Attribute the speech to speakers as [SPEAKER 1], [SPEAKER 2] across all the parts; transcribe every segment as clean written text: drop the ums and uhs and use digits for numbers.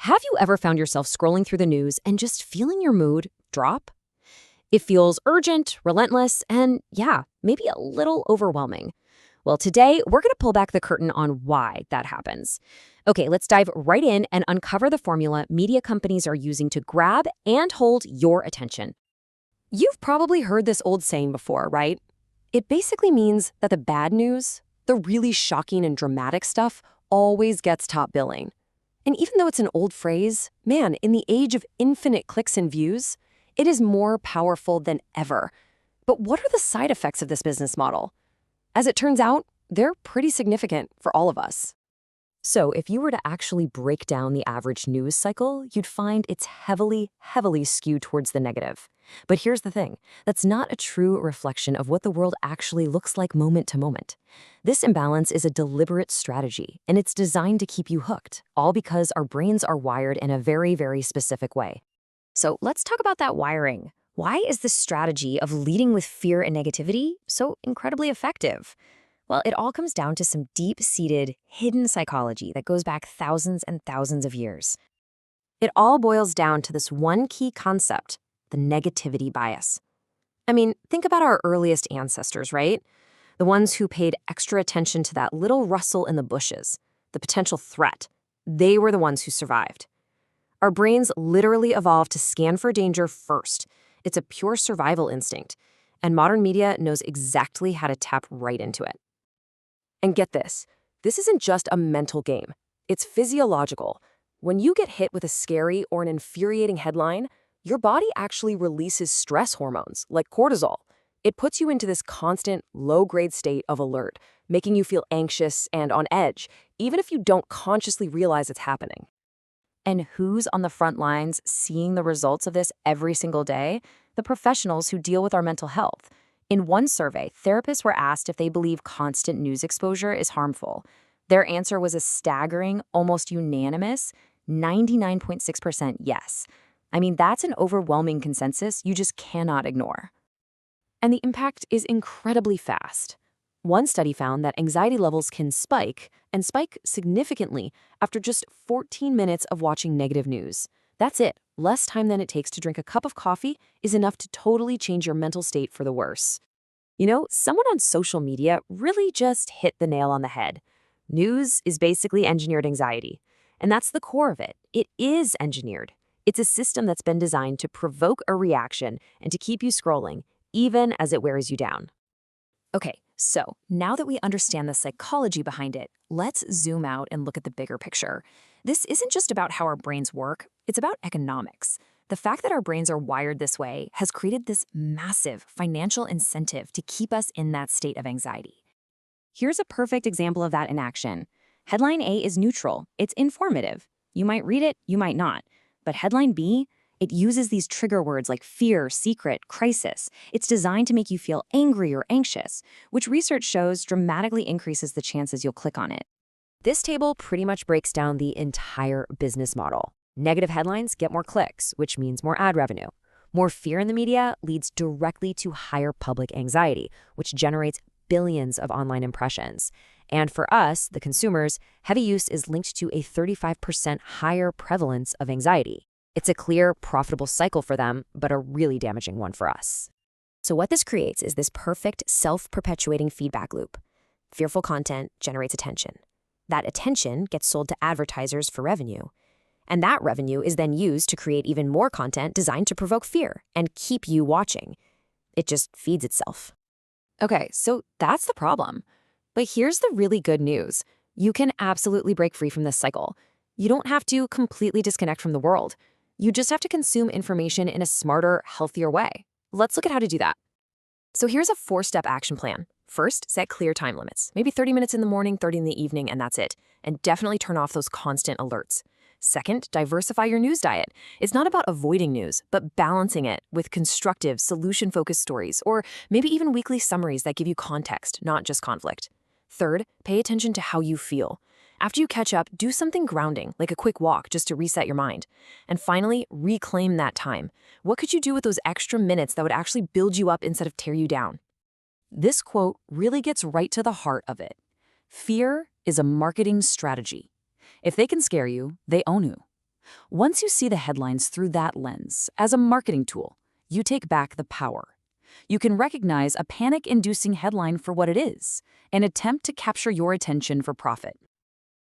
[SPEAKER 1] Have you ever found yourself scrolling through the news and just feeling your mood drop? It feels urgent, relentless, and yeah, maybe a little overwhelming. Well, today we're going to pull back the curtain on why that happens. Okay, let's dive right in and uncover the formula media companies are using to grab and hold your attention. You've probably heard this old saying before, right? It basically means that the bad news, the really shocking and dramatic stuff, always gets top billing. And even though it's an old phrase, man, in the age of infinite clicks and views, it is more powerful than ever. But what are the side effects of this business model? As it turns out, they're pretty significant for all of us. So if you were to actually break down the average news cycle, you'd find it's heavily skewed towards the negative. But here's the thing, that's not a true reflection of what the world actually looks like moment to moment. This imbalance is a deliberate strategy, and it's designed to keep you hooked, all because our brains are wired in a very specific way. So let's talk about that wiring. Why is this strategy of leading with fear and negativity so incredibly effective? Well, it all comes down to some deep-seated, hidden psychology that goes back thousands and thousands of years. It all boils down to this one key concept, the negativity bias. I mean, think about our earliest ancestors, right? The ones who paid extra attention to that little rustle in the bushes, the potential threat. They were the ones who survived. Our brains literally evolved to scan for danger first. It's a pure survival instinct, and modern media knows exactly how to tap right into it. And get this isn't just a mental game. It's physiological. When you get hit with a scary or an infuriating headline, your body actually releases stress hormones, like cortisol. It puts you into this constant, low-grade state of alert, making you feel anxious and on edge, even if you don't consciously realize it's happening. And who's on the front lines seeing the results of this every single day? The professionals who deal with our mental health. In one survey, therapists were asked if they believe constant news exposure is harmful. Their answer was a staggering, almost unanimous 99.6% yes. I mean, that's an overwhelming consensus you just cannot ignore. And the impact is incredibly fast. One study found that anxiety levels can spike, and spike significantly, after just 14 minutes of watching negative news. That's it. Less time than it takes to drink a cup of coffee is enough to totally change your mental state for the worse. You know, someone on social media really just hit the nail on the head. News is basically engineered anxiety. And that's the core of it. It is engineered. It's a system that's been designed to provoke a reaction and to keep you scrolling, even as it wears you down. Okay, so now that we understand the psychology behind it, let's zoom out and look at the bigger picture. This isn't just about how our brains work, it's about economics. The fact that our brains are wired this way has created this massive financial incentive to keep us in that state of anxiety. Here's a perfect example of that in action. Headline A is neutral, it's informative. You might read it, you might not. But headline B, it uses these trigger words like fear, secret, crisis. It's designed to make you feel angry or anxious, which research shows dramatically increases the chances you'll click on it. This table pretty much breaks down the entire business model. Negative headlines get more clicks, which means more ad revenue. More fear in the media leads directly to higher public anxiety, which generates billions of online impressions. And for us, the consumers, heavy use is linked to a 35% higher prevalence of anxiety. It's a clear, profitable cycle for them, but a really damaging one for us. So what this creates is this perfect self-perpetuating feedback loop. Fearful content generates attention. That attention gets sold to advertisers for revenue. And that revenue is then used to create even more content designed to provoke fear and keep you watching. It just feeds itself. Okay, so that's the problem. But here's the really good news. You can absolutely break free from this cycle. You don't have to completely disconnect from the world. You just have to consume information in a smarter, healthier way. Let's look at how to do that. So here's a 4-step action plan. First, set clear time limits. Maybe 30 minutes in the morning, 30 in the evening, and that's it. And definitely turn off those constant alerts. Second, diversify your news diet. It's not about avoiding news, but balancing it with constructive, solution-focused stories, or maybe even weekly summaries that give you context, not just conflict. Third, pay attention to how you feel. After you catch up, do something grounding, like a quick walk, just to reset your mind. And finally, reclaim that time. What could you do with those extra minutes that would actually build you up instead of tear you down? This quote really gets right to the heart of it. Fear is a marketing strategy. If they can scare you, they own you.
[SPEAKER 2] Once you see the headlines through that lens, as a marketing tool, you take back the power. You can recognize a panic-inducing headline for what it is, an attempt to capture your attention for profit.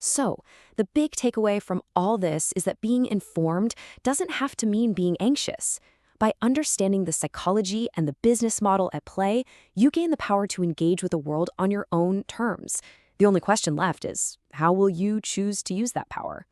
[SPEAKER 1] So, the big takeaway from all this is that being informed doesn't have to mean being anxious. By understanding the psychology and the business model at play, you gain the power to engage with the world on your own terms. The only question left is, how will you choose to use that power?